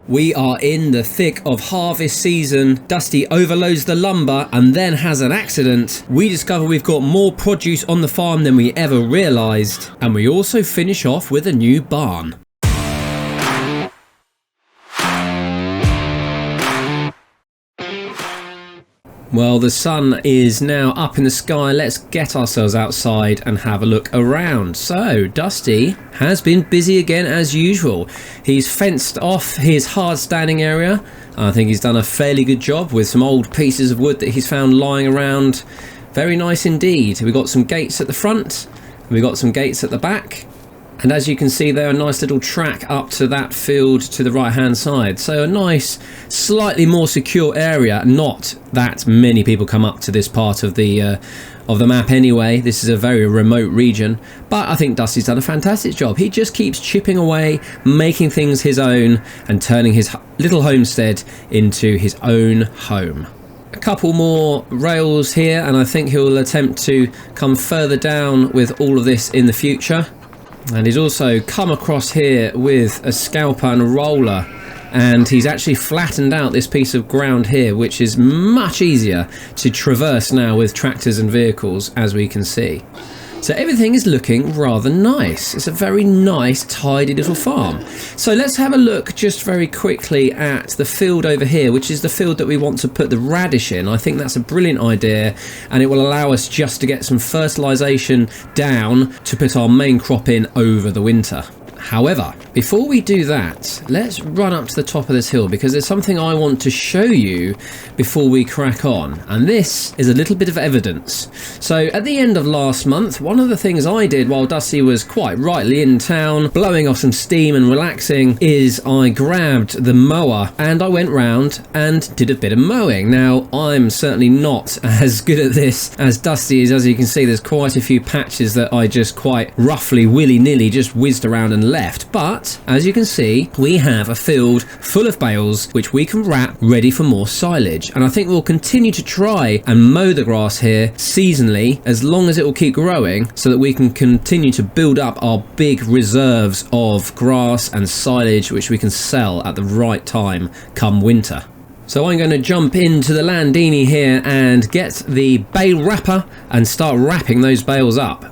We are in the thick of harvest season. Dusty overloads the lumber and then has an accident. We discover we've got more produce on the farm than we ever realised. And we also finish off with a new barn. Well, the sun is now up in the sky. Let's get ourselves outside and have a look around. So, Dusty has been busy again as usual. He's fenced off his hard standing area. I think he's done a fairly good job with some old pieces of wood that he's found lying around. Very nice indeed. We've got some gates at the front. We've got some gates at the back. And as you can see there, a nice little track up to that field to the right hand side. So a nice, slightly more secure area. Not that many people come up to this part of the map anyway. This is a very remote region. But I think Dusty's done a fantastic job. He just keeps chipping away, making things his own and turning his little homestead into his own home. A couple more rails here and I think he'll attempt to come further down with all of this in the future. And he's also come across here with a scalper and a roller, and he's actually flattened out this piece of ground here, which is much easier to traverse now with tractors and vehicles, as we can see. So everything is looking rather nice. It's a very nice, tidy little farm. So let's have a look just very quickly at the field over here, which is the field that we want to put the radish in. I think that's a brilliant idea, and it will allow us just to get some fertilisation down to put our main crop in over the winter. However, before we do that, let's run up to the top of this hill because there's something I want to show you before we crack on. And this is a little bit of evidence. So at the end of last month, one of the things I did while Dusty was quite rightly in town, blowing off some steam and relaxing, is I grabbed the mower and I went round and did a bit of mowing. Now, I'm certainly not as good at this as Dusty is. As you can see, there's quite a few patches that I just quite roughly, willy-nilly just whizzed around and left, but as you can see we have a field full of bales which we can wrap ready for more silage, and I think we'll continue to try and mow the grass here seasonally as long as it will keep growing so that we can continue to build up our big reserves of grass and silage which we can sell at the right time come winter. So I'm going to jump into the Landini here and get the bale wrapper and start wrapping those bales up.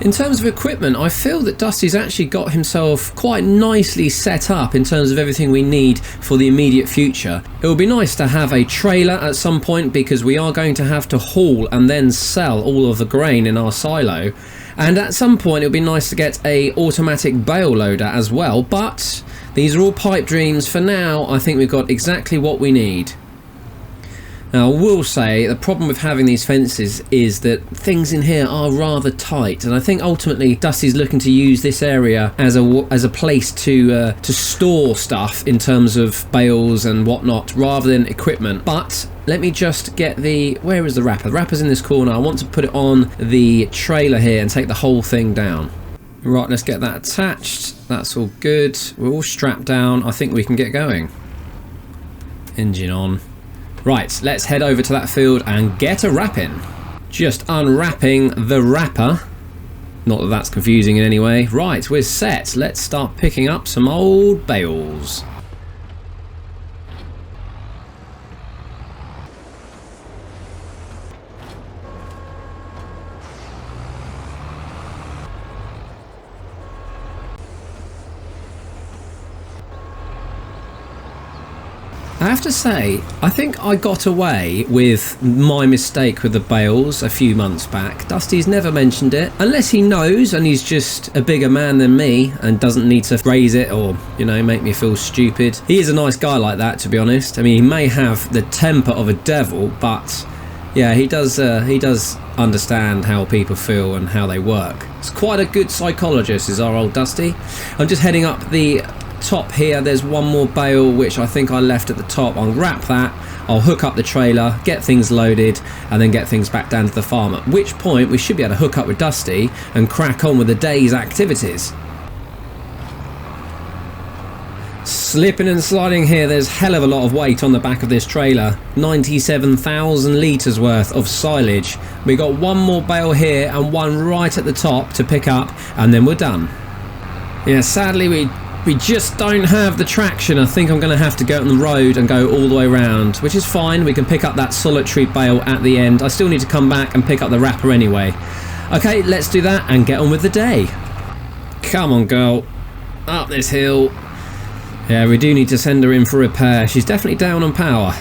In terms of equipment, I feel that Dusty's actually got himself quite nicely set up in terms of everything we need for the immediate future. It would be nice to have a trailer at some point because we are going to have to haul and then sell all of the grain in our silo. And at some point it would be nice to get a automatic bale loader as well, but these are all pipe dreams. For now, I think we've got exactly what we need. Now, I will say the problem with having these fences is that things in here are rather tight, and I think ultimately Dusty's looking to use this area as a place to store stuff in terms of bales and whatnot rather than equipment. But let me just get where is the wrapper? The wrapper's in this corner. I want to put it on the trailer here and take the whole thing down. Right, let's get that attached. That's all good. We're all strapped down. I think we can get going. Engine on. Right, let's head over to that field and get a wrapping. Just unwrapping the wrapper. Not that that's confusing in any way. Right, we're set. Let's start picking up some old bales. I have to say, I think I got away with my mistake with the bales a few months back. Dusty's never mentioned it, unless he knows and he's just a bigger man than me and doesn't need to raise it or, you know, make me feel stupid. He is a nice guy like that, to be honest. I mean, he may have the temper of a devil, but yeah, he does understand how people feel and how they work. It's quite a good psychologist, is our old Dusty. I'm just heading up the top here. There's one more bale which I think I left at the top. I'll wrap that, I'll hook up the trailer, get things loaded and then get things back down to the farm, at which point we should be able to hook up with Dusty and crack on with the day's activities. Slipping and sliding here. There's hell of a lot of weight on the back of this trailer. 97,000 litres worth of silage. We got one more bale here and one right at the top to pick up and then we're done. Yeah, sadly we We just don't have the traction. I think I'm going to have to go on the road and go all the way around, which is fine. We can pick up that solitary bale at the end. I still need to come back and pick up the wrapper anyway. Okay, let's do that and get on with the day. Come on, girl. Up this hill. Yeah, we do need to send her in for repair. She's definitely down on power.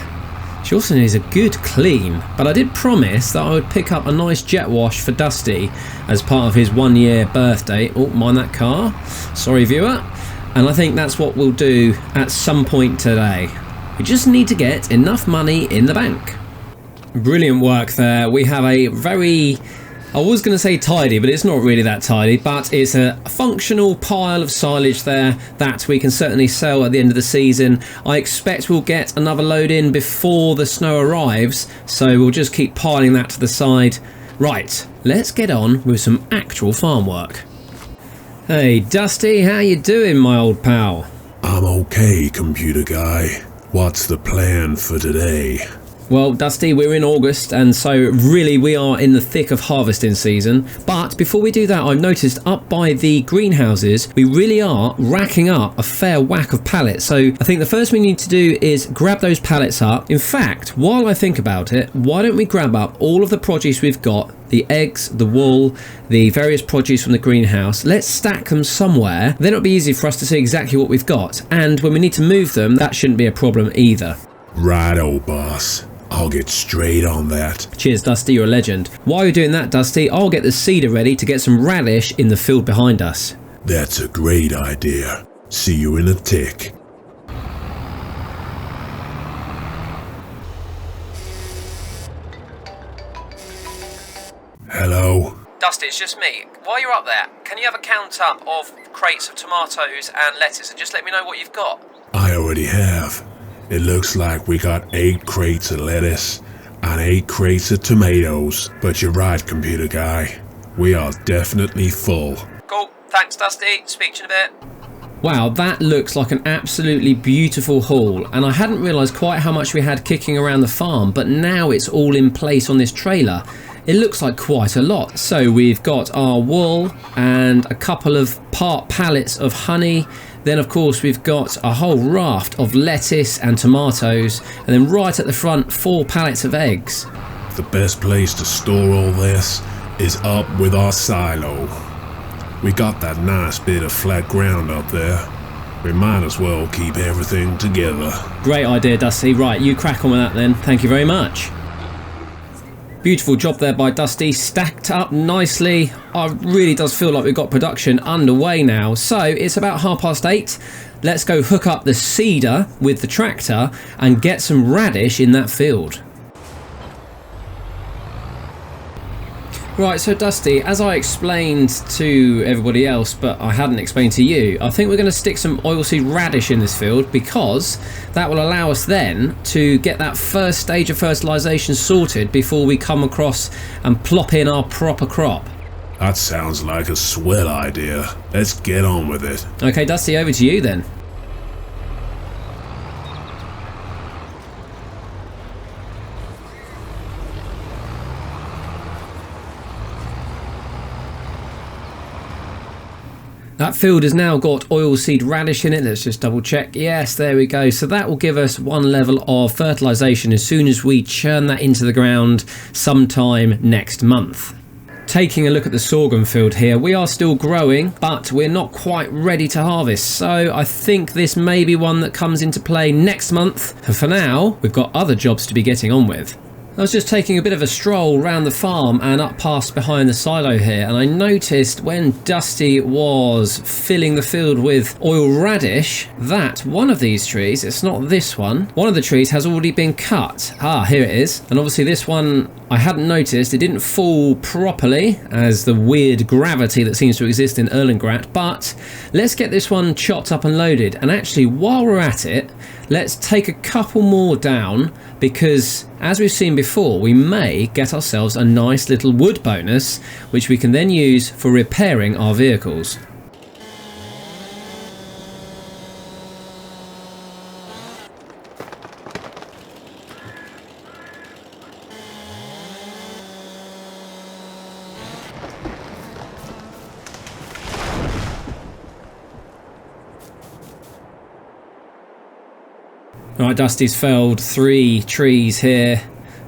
She also needs a good clean, but I did promise that I would pick up a nice jet wash for Dusty as part of his 1-year birthday. Oh, mind that car. Sorry, viewer. And I think that's what we'll do at some point today. We just need to get enough money in the bank. Brilliant work there. We have a very... I was going to say tidy, but it's not really that tidy, but it's a functional pile of silage there that we can certainly sell at the end of the season. I expect we'll get another load in before the snow arrives, so we'll just keep piling that to the side. Right, let's get on with some actual farm work. Hey Dusty, how you doing, my old pal? I'm okay, computer guy. What's the plan for today? Well, Dusty, we're in August, and so really we are in the thick of harvesting season. But before we do that, I've noticed up by the greenhouses, we really are racking up a fair whack of pallets. So I think the first thing we need to do is grab those pallets up. In fact, while I think about it, why don't we grab up all of the produce we've got, the eggs, the wool, the various produce from the greenhouse. Let's stack them somewhere. Then it'll be easy for us to see exactly what we've got. And when we need to move them, that shouldn't be a problem either. Righto, boss. I'll get straight on that. Cheers, Dusty, you're a legend. While you're doing that, Dusty, I'll get the seeder ready to get some radish in the field behind us. That's a great idea. See you in a tick. Hello? Dusty, it's just me. While you're up there, can you have a count up of crates of tomatoes and lettuce and just let me know what you've got? I already have. It looks like we got 8 crates of lettuce and 8 crates of tomatoes. But you're right, computer guy. We are definitely full. Cool. Thanks, Dusty. Speak to you in a bit. Wow, that looks like an absolutely beautiful haul, and I hadn't realised quite how much we had kicking around the farm, but now it's all in place on this trailer. It looks like quite a lot. So we've got our wool and a couple of part pallets of honey. Then of course we've got a whole raft of lettuce and tomatoes, and then right at the front 4 pallets of eggs. The best place to store all this is up with our silo. We got that nice bit of flat ground up there. We might as well keep everything together. Great idea, Dusty. Right, you crack on with that then. Thank you very much. Beautiful job there by Dusty, stacked up nicely. It really does feel like we've got production underway now. So it's about 8:30. Let's go hook up the seeder with the tractor and get some radish in that field. Right, so Dusty, as I explained to everybody else, but I hadn't explained to you, I think we're going to stick some oilseed radish in this field because that will allow us then to get that first stage of fertilisation sorted before we come across and plop in our proper crop. That sounds like a swell idea. Let's get on with it. Okay, Dusty, over to you then. That field has now got oilseed radish in it. Let's just double check. Yes, there we go. So that will give us one level of fertilisation as soon as we churn that into the ground sometime next month. Taking a look at the sorghum field here, we are still growing, but we're not quite ready to harvest. So I think this may be one that comes into play next month. And for now, we've got other jobs to be getting on with. I was just taking a bit of a stroll around the farm and up past behind the silo here, and I noticed when Dusty was filling the field with oil radish that one of these trees, it's not this one of the trees has already been cut. Ah, here it is. And obviously this one I hadn't noticed. It didn't fall properly as the weird gravity that seems to exist in Erlengratt, but let's get this one chopped up and loaded. And actually, while we're at it, let's take a couple more down, because as we've seen before, we may get ourselves a nice little wood bonus, which we can then use for repairing our vehicles. Right, Dusty's felled 3 trees here.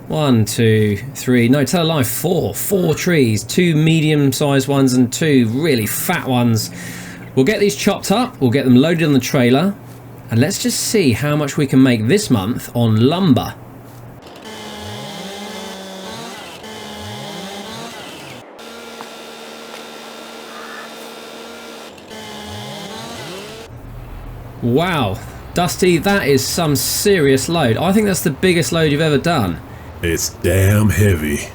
1, 2, 3, no, tell a lie, 4 trees, 2 medium-sized ones and 2 really fat ones. We'll get these chopped up, we'll get them loaded on the trailer, and let's just see how much we can make this month on lumber. Wow, Dusty, that is some serious load. I think that's the biggest load you've ever done. It's damn heavy.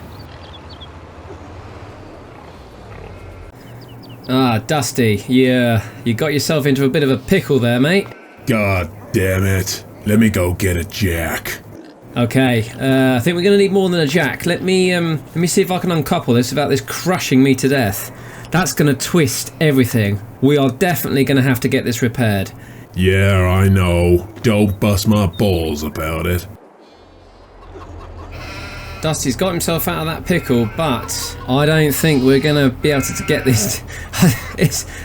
Ah, Dusty, yeah, you got yourself into a bit of a pickle there, mate. God damn it. Let me go get a jack. Okay, I think we're going to need more than a jack. Let me see if I can uncouple this without this crushing me to death. That's going to twist everything. We are definitely going to have to get this repaired. Yeah, I know. Don't bust my balls about it. Dusty's got himself out of that pickle, but I don't think we're going to be able to get this.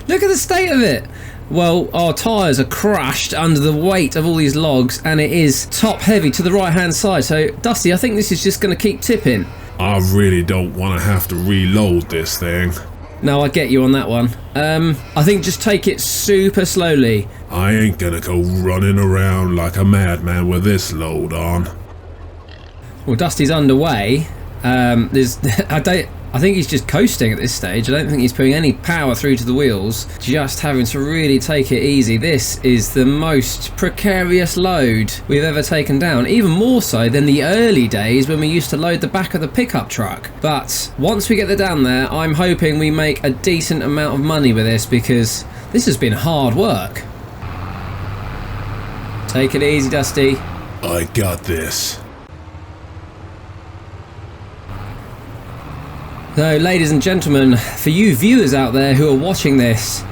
Look at the state of it. Well, our tyres are crushed under the weight of all these logs, and it is top heavy to the right hand side. So, Dusty, I think this is just going to keep tipping. I really don't want to have to reload this thing. No, I get you on that one. I think just take it super slowly. I ain't gonna go running around like a madman with this load on. Well, Dusty's underway. I think he's just coasting at this stage. I don't think he's putting any power through to the wheels. Just having to really take it easy. This is the most precarious load we've ever taken down. Even more so than the early days when we used to load the back of the pickup truck. But once we get it down there, I'm hoping we make a decent amount of money with this, because this has been hard work. Take it easy, Dusty. I got this. So, ladies and gentlemen, for you viewers out there who are watching this,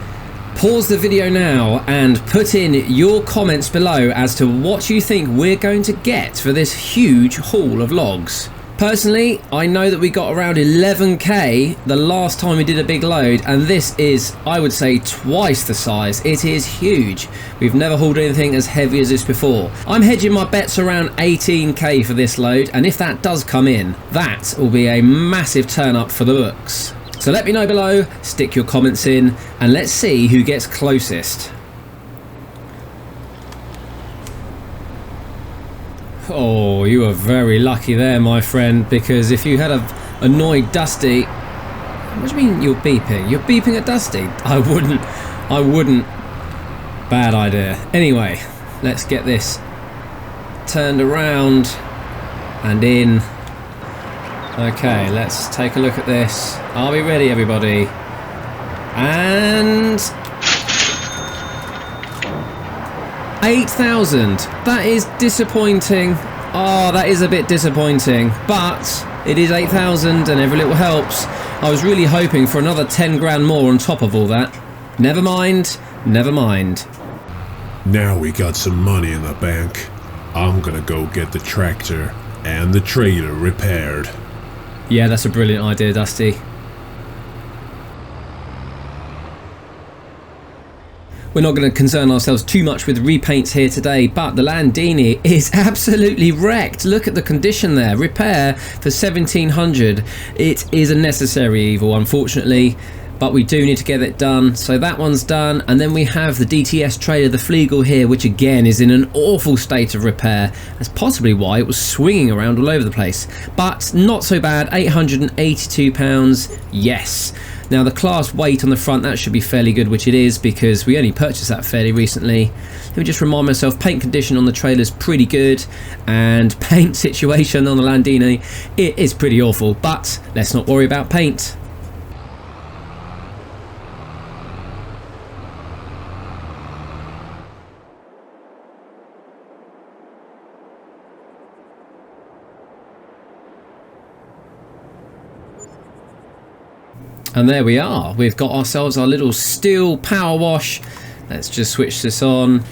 pause the video now and put in your comments below as to what you think we're going to get for this huge haul of logs. Personally, I know that we got around 11k the last time we did a big load, and this is, I would say, twice the size. It is huge. We've never hauled anything as heavy as this before. I'm hedging my bets around 18k for this load, and if that does come in, that will be a massive turn up for the books. So let me know below, stick your comments in, and let's see who gets closest. Oh, you are very lucky there, my friend, because if you had annoyed Dusty... What do you mean you're beeping? You're beeping at Dusty? I wouldn't. Bad idea. Anyway, let's get this turned around and in. Okay, let's take a look at this. Are we ready, everybody? And... 8,000. That is disappointing. Oh, that is a bit disappointing. But it is 8,000 and every little helps. I was really hoping for another 10 grand more on top of all that. Never mind. Never mind. Now we got some money in the bank. I'm gonna go get the tractor and the trailer repaired. Yeah, that's a brilliant idea, Dusty. We're not going to concern ourselves too much with repaints here today, but the Landini is absolutely wrecked. Look at the condition there. Repair for 1,700. It is a necessary evil, unfortunately, but we do need to get it done. So that one's done, and then we have the DTS trailer, the Flegel here, which again is in an awful state of repair. That's possibly why it was swinging around all over the place, but not so bad. £882, yes. Now the class weight on the front, that should be fairly good, which it is, because we only purchased that fairly recently. Let me just remind myself, paint condition on the trailer is pretty good, and paint situation on the Landini, it is pretty awful, but let's not worry about paint. And there we are, we've got ourselves our little steel power wash. Let's just switch this on.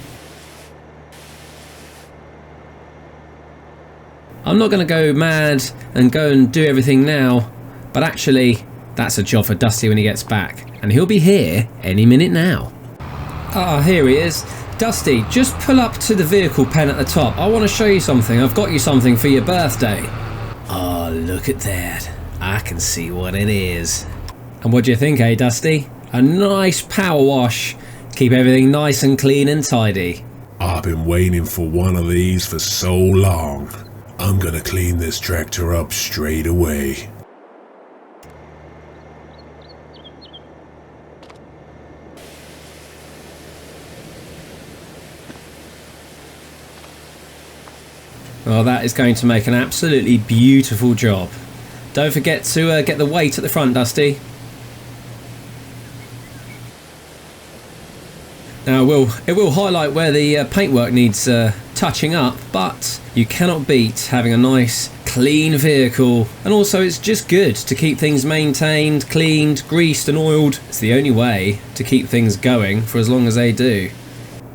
I'm not going to go mad and go and do everything now, but actually that's a job for Dusty when he gets back, and he'll be here any minute now. Ah, here he is. Dusty, just pull up to the vehicle pen at the top. I want to show you something. I've got you something for your birthday. Oh, look at that. I can see what it is. And what do you think, eh, Dusty? A nice power wash. Keep everything nice and clean and tidy. I've been waiting for one of these for so long. I'm gonna clean this tractor up straight away. Well, that is going to make an absolutely beautiful job. Don't forget to get the weight at the front, Dusty. Now it will highlight where the paintwork needs touching up, but you cannot beat having a nice clean vehicle, and also it's just good to keep things maintained, cleaned, greased and oiled. It's the only way to keep things going for as long as they do.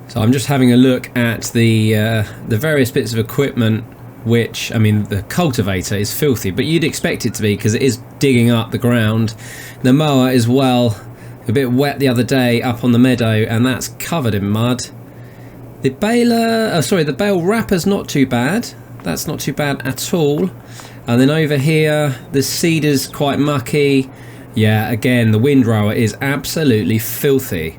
So I'm just having a look at the various bits of equipment, which, I mean, the cultivator is filthy, but you'd expect it to be because it is digging up the ground. The mower as well, a bit wet the other day up on the meadow, and that's covered in mud. The baler, the bale wrapper's not too bad. That's not too bad at all. And then over here, the seeder's quite mucky. Yeah, again, the windrower is absolutely filthy.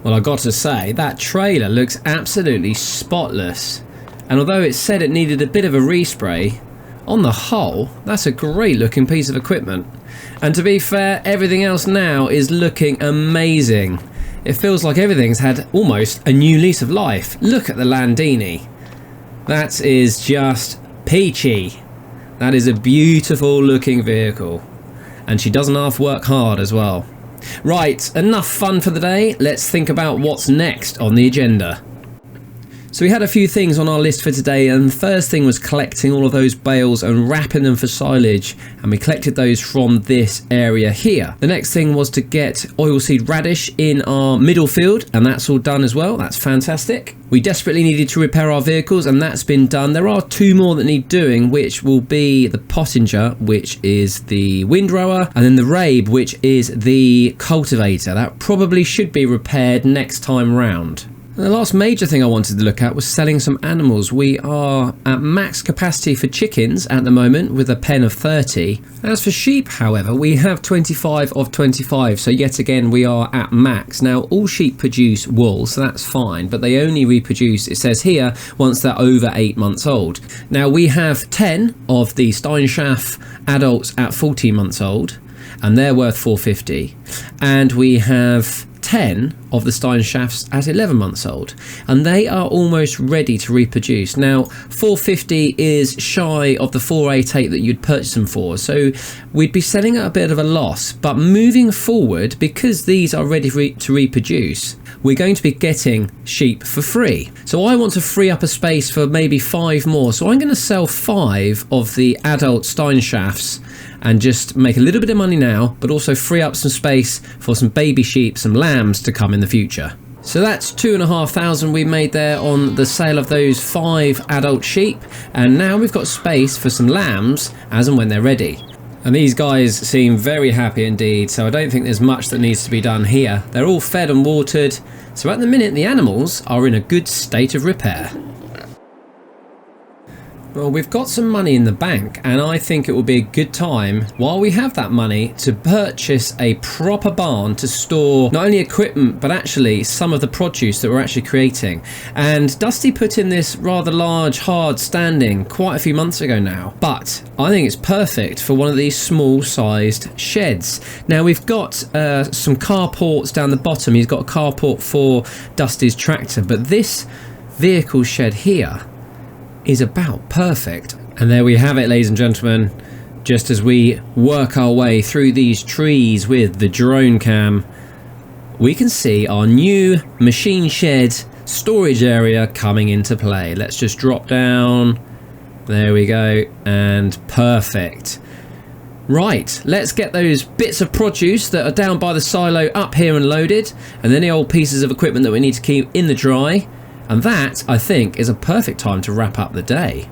Well, I've got to say, that trailer looks absolutely spotless. And although it said it needed a bit of a respray, on the whole, that's a great looking piece of equipment. And to be fair, everything else now is looking amazing. It feels like everything's had almost a new lease of life. Look at the Landini. That is just peachy. That is a beautiful looking vehicle. And she doesn't half work hard as well. Right, enough fun for the day. Let's think about what's next on the agenda. So we had a few things on our list for today, and the first thing was collecting all of those bales and wrapping them for silage, and we collected those from this area here. The next thing was to get oilseed radish in our middle field, and that's all done as well. That's fantastic. We desperately needed to repair our vehicles, and that's been done. There are two more that need doing, which will be the Pottinger, which is the windrower, and then the Rabe, which is the cultivator. That probably should be repaired next time round. And the last major thing I wanted to look at was selling some animals. We are at max capacity for chickens at the moment with a pen of 30. As for sheep, however, we have 25 of 25, so yet again we are at max. Now all sheep produce wool, so that's fine, but they only reproduce, it says here, once they're over 8 months old. Now we have 10 of the Steinschaft adults at 14 months old, and they're worth 450, and we have 10 of the Steinschafts at 11 months old, and they are almost ready to reproduce. Now 450 is shy of the 488 that you'd purchase them for, so we'd be selling at a bit of a loss. But moving forward, because these are ready to reproduce, we're going to be getting sheep for free. So I want to free up a space for maybe 5 more, so I'm going to sell 5 of the adult Steinschafts and just make a little bit of money now, but also free up some space for some baby sheep, some lambs to come in the future. So that's 2,500 we made there on the sale of those 5 adult sheep, and now we've got space for some lambs as and when they're ready. And these guys seem very happy indeed, so I don't think there's much that needs to be done here. They're all fed and watered, so at the minute the animals are in a good state of repair. Well, we've got some money in the bank, and I think it will be a good time, while we have that money, to purchase a proper barn to store not only equipment, but actually some of the produce that we're actually creating. And Dusty put in this rather large, hard standing quite a few months ago now, but I think it's perfect for one of these small-sized sheds. Now, we've got some carports down the bottom. He's got a carport for Dusty's tractor, but this vehicle shed here is about perfect. And there we have it, ladies and gentlemen. Just as we work our way through these trees with the drone cam, we can see our new machine shed storage area coming into play. Let's just drop down. There we go, and perfect. Right, let's get those bits of produce that are down by the silo up here and loaded, and then the old pieces of equipment that we need to keep in the dry. And that, I think, is a perfect time to wrap up the day.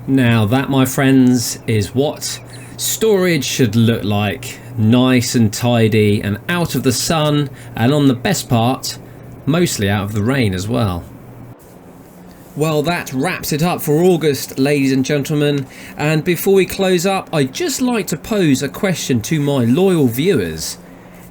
Now that, my friends, is what storage should look like. Nice and tidy and out of the sun, and on the best part, mostly out of the rain as well. Well, that wraps it up for August, ladies and gentlemen. And before we close up, I'd just like to pose a question to my loyal viewers.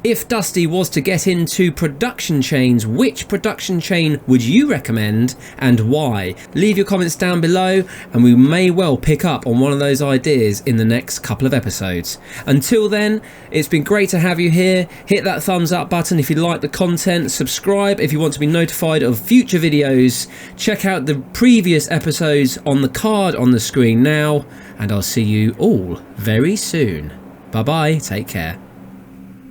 If Dusty was to get into production chains, which production chain would you recommend and why? Leave your comments down below and we may well pick up on one of those ideas in the next couple of episodes. Until then, it's been great to have you here. Hit that thumbs up button if you like the content, subscribe if you want to be notified of future videos, check out the previous episodes on the card on the screen now, and I'll see you all very soon. Bye bye, take care.